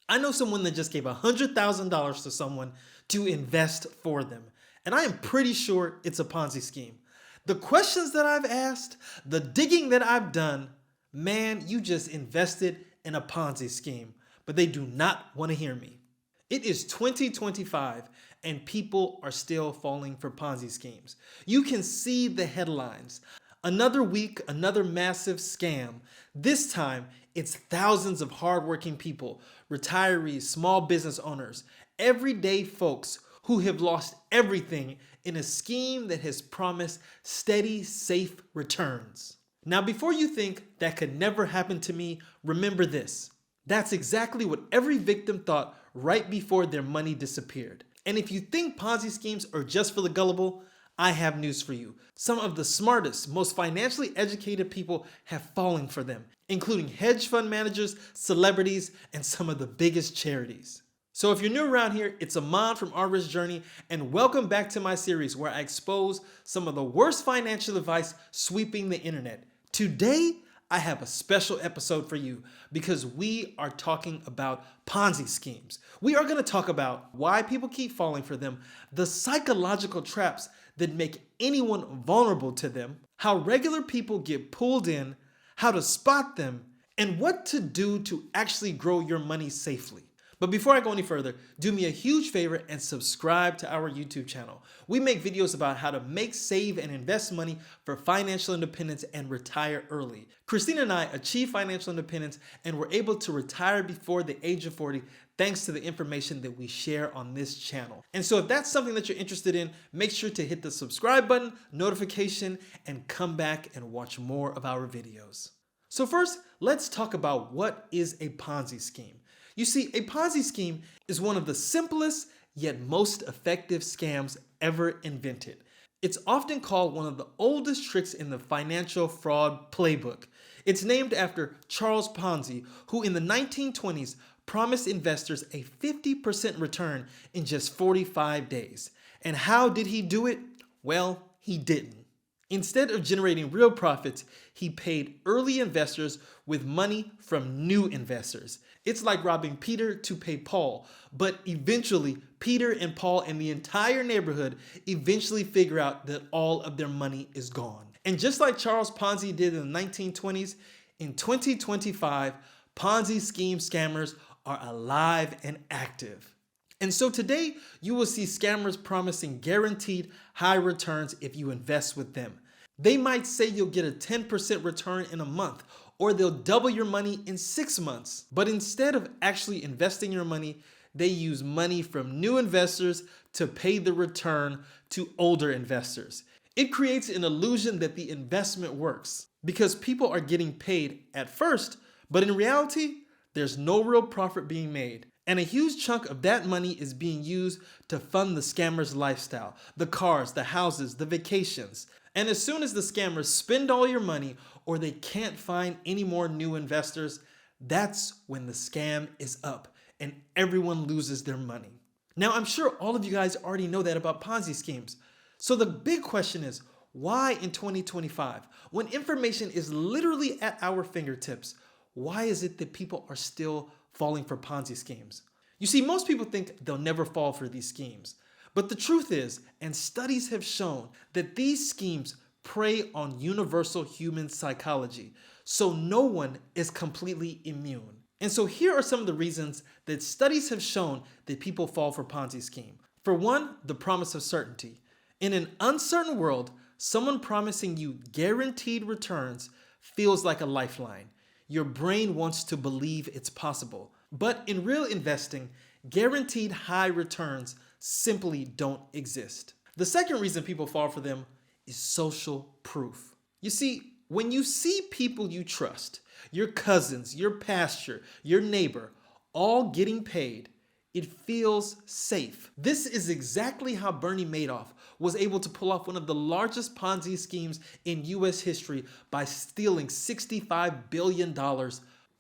I know someone that just gave $100,000 to someone to invest for them, and I am pretty sure it's a Ponzi scheme. The questions that I've asked, the digging that I've done, man, you just invested in a Ponzi scheme, but they do not want to hear me. It is 2025 and people are still falling for Ponzi schemes. You can see the headlines. Another week, another massive scam. This time, it's thousands of hardworking people, retirees, small business owners, everyday folks who have lost everything in a scheme that has promised steady, safe returns. Now, before you think that could never happen to me, remember this. That's exactly what every victim thought right before their money disappeared. And if you think Ponzi schemes are just for the gullible, I have news for you. Some of the smartest, most financially educated people have fallen for them, including hedge fund managers, celebrities, and some of the biggest charities. So if you're new around here, it's Amon from Our Rich Journey, and welcome back to my series where I expose some of the worst financial advice sweeping the internet. Today, I have a special episode for you because we are talking about Ponzi schemes. We are going to talk about why people keep falling for them, the psychological traps that make anyone vulnerable to them, how regular people get pulled in, how to spot them, and what to do to actually grow your money safely. But before I go any further, do me a huge favor and subscribe to our YouTube channel. We make videos about how to make, save, and invest money for financial independence and retire early. Christina and I achieved financial independence and were able to retire before the age of 40 thanks to the information that we share on this channel. And so if that's something that you're interested in, make sure to hit the subscribe button, notification, and come back and watch more of our videos. So first, let's talk about what is a Ponzi scheme. You see, a Ponzi scheme is one of the simplest yet most effective scams ever invented. It's often called one of the oldest tricks in the financial fraud playbook. It's named after Charles Ponzi, who in the 1920s promised investors a 50% return in just 45 days. And how did he do it? Well, he didn't. Instead of generating real profits, he paid early investors with money from new investors. It's like robbing Peter to pay Paul, but eventually Peter and Paul and the entire neighborhood eventually figure out that all of their money is gone. And just like Charles Ponzi did in the 1920s, in 2025, Ponzi scheme scammers are alive and active. And so today, you will see scammers promising guaranteed high returns if you invest with them. They might say you'll get a 10% return in a month, or they'll double your money in 6 months. But instead of actually investing your money, they use money from new investors to pay the return to older investors. It creates an illusion that the investment works because people are getting paid at first, but in reality, there's no real profit being made. And a huge chunk of that money is being used to fund the scammer's lifestyle, the cars, the houses, the vacations. And as soon as the scammers spend all your money or they can't find any more new investors, that's when the scam is up and everyone loses their money. Now, I'm sure all of you guys already know that about Ponzi schemes. So the big question is, why in 2025, when information is literally at our fingertips, why is it that people are still falling for Ponzi schemes? You see, most people think they'll never fall for these schemes. But the truth is, and studies have shown, that these schemes prey on universal human psychology. So no one is completely immune. And so here are some of the reasons that studies have shown that people fall for Ponzi scheme. For one, the promise of certainty. In an uncertain world, someone promising you guaranteed returns feels like a lifeline. Your brain wants to believe it's possible. But in real investing, guaranteed high returns simply don't exist. The second reason people fall for them is social proof. You see, when you see people you trust, your cousins, your pastor, your neighbor, all getting paid, it feels safe. This is exactly how Bernie Madoff was able to pull off one of the largest Ponzi schemes in US history by stealing $65 billion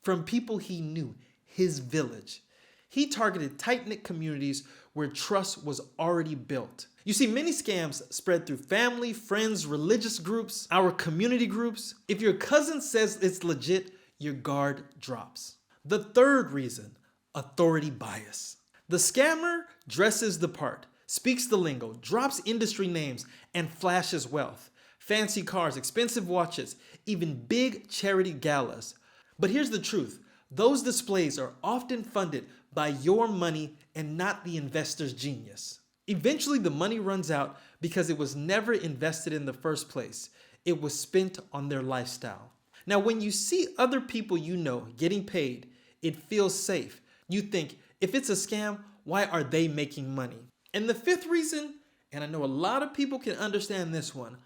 from people he knew, his village. He targeted tight-knit communities where trust was already built. You see, many scams spread through family, friends, religious groups, our community groups. If your cousin says it's legit, your guard drops. The third reason, authority bias. The scammer dresses the part, speaks the lingo, drops industry names, and flashes wealth. Fancy cars, expensive watches, even big charity galas. But here's the truth. Those displays are often funded by your money and not the investor's genius. Eventually, the money runs out because it was never invested in the first place. It was spent on their lifestyle. Now, when you see other people you know getting paid, it feels safe. You think, if it's a scam, why are they making money? And the fifth reason, and I know a lot of people can understand this one,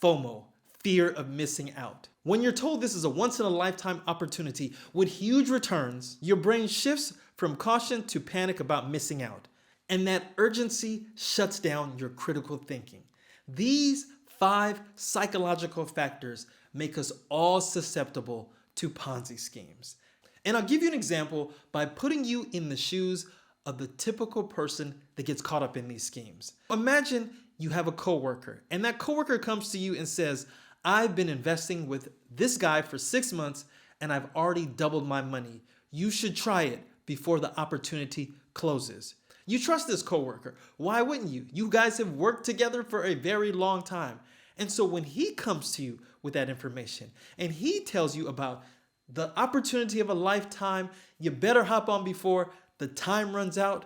FOMO, fear of missing out. When you're told this is a once-in-a-lifetime opportunity with huge returns, your brain shifts from caution to panic about missing out. And that urgency shuts down your critical thinking. These 5 psychological factors make us all susceptible to Ponzi schemes. And I'll give you an example by putting you in the shoes of the typical person that gets caught up in these schemes. Imagine you have a coworker, and that coworker comes to you and says, I've been investing with this guy for 6 months and I've already doubled my money. You should try it before the opportunity closes. You trust this coworker. Why wouldn't you? You guys have worked together for a very long time. And so when he comes to you with that information and he tells you about the opportunity of a lifetime, you better hop on before the time runs out,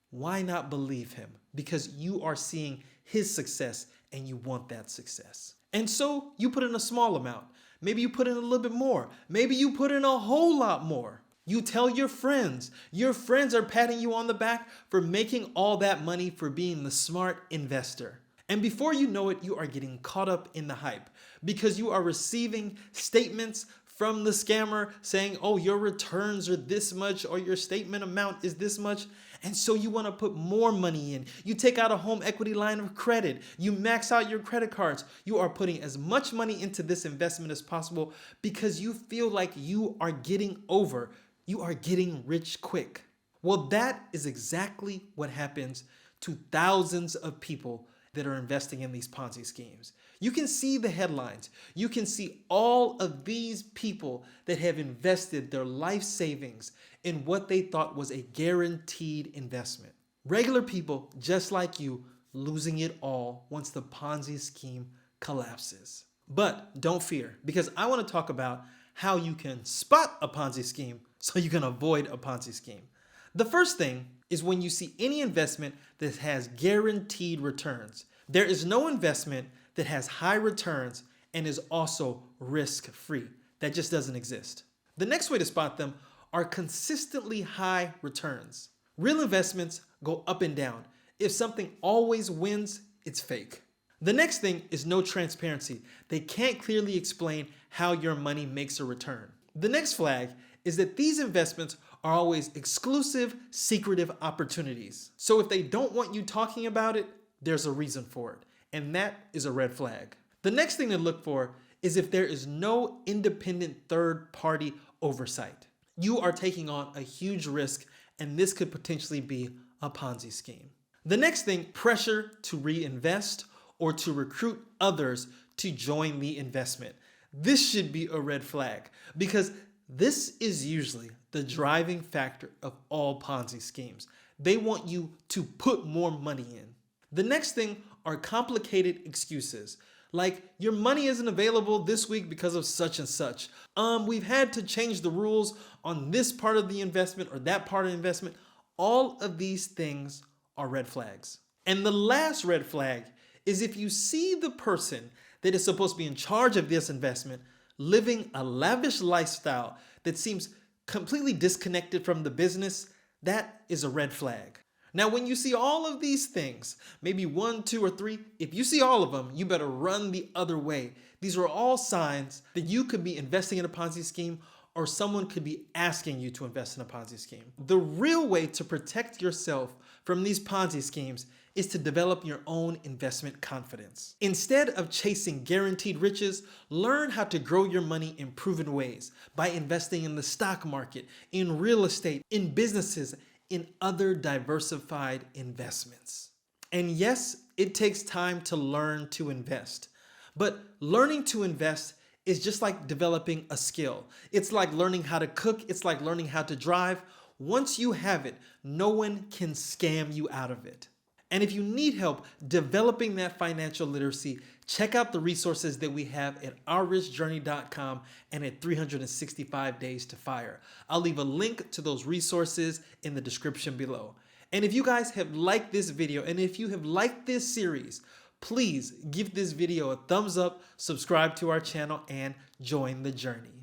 why not believe him? Because you are seeing his success and you want that success. And so you put in a small amount. Maybe you put in a little bit more. Maybe you put in a whole lot more. You tell your friends. Your friends are patting you on the back for making all that money, for being the smart investor. And before you know it, you are getting caught up in the hype because you are receiving statements from the scammer saying, oh, your returns are this much or your statement amount is this much. And so you want to put more money in. You take out a home equity line of credit. You max out your credit cards. You are putting as much money into this investment as possible because you feel like you are getting over. You are getting rich quick. Well, that is exactly what happens to thousands of people that are investing in these Ponzi schemes. You can see the headlines. You can see all of these people that have invested their life savings in what they thought was a guaranteed investment. Regular people just like you losing it all once the Ponzi scheme collapses. But don't fear, because I want to talk about how you can spot a Ponzi scheme so you can avoid a Ponzi scheme. The first thing is when you see any investment that has guaranteed returns. There is no investment that has high returns and is also risk-free. That just doesn't exist. The next way to spot them are consistently high returns. Real investments go up and down. If something always wins, it's fake. The next thing is no transparency. They can't clearly explain how your money makes a return. The next flag is that these investments are always exclusive, secretive opportunities. So if they don't want you talking about it, there's a reason for it. And that is a red flag. The next thing to look for is if there is no independent third-party oversight. You are taking on a huge risk, and this could potentially be a Ponzi scheme. The next thing, pressure to reinvest or to recruit others to join the investment. This should be a red flag because this is usually the driving factor of all Ponzi schemes. They want you to put more money in. The next thing are complicated excuses. Like, your money isn't available this week because of such and such. We've had to change the rules on this part of the investment or that part of the investment. All of these things are red flags. And the last red flag is if you see the person that is supposed to be in charge of this investment living a lavish lifestyle that seems completely disconnected from the business, that is a red flag. Now, when you see all of these things, maybe 1, 2, or 3, if you see all of them, you better run the other way. These are all signs that you could be investing in a Ponzi scheme or someone could be asking you to invest in a Ponzi scheme. The real way to protect yourself from these Ponzi schemes is to develop your own investment confidence. Instead of chasing guaranteed riches, learn how to grow your money in proven ways by investing in the stock market, in real estate, in businesses, in other diversified investments. And yes, it takes time to learn to invest, but learning to invest is just like developing a skill. It's like learning how to cook. It's like learning how to drive. Once you have it, no one can scam you out of it. And if you need help developing that financial literacy, check out the resources that we have at ourrichjourney.com and at 365 Days to Fire. I'll leave a link to those resources in the description below. And if you guys have liked this video, and if you have liked this series, please give this video a thumbs up, subscribe to our channel, and join the journey.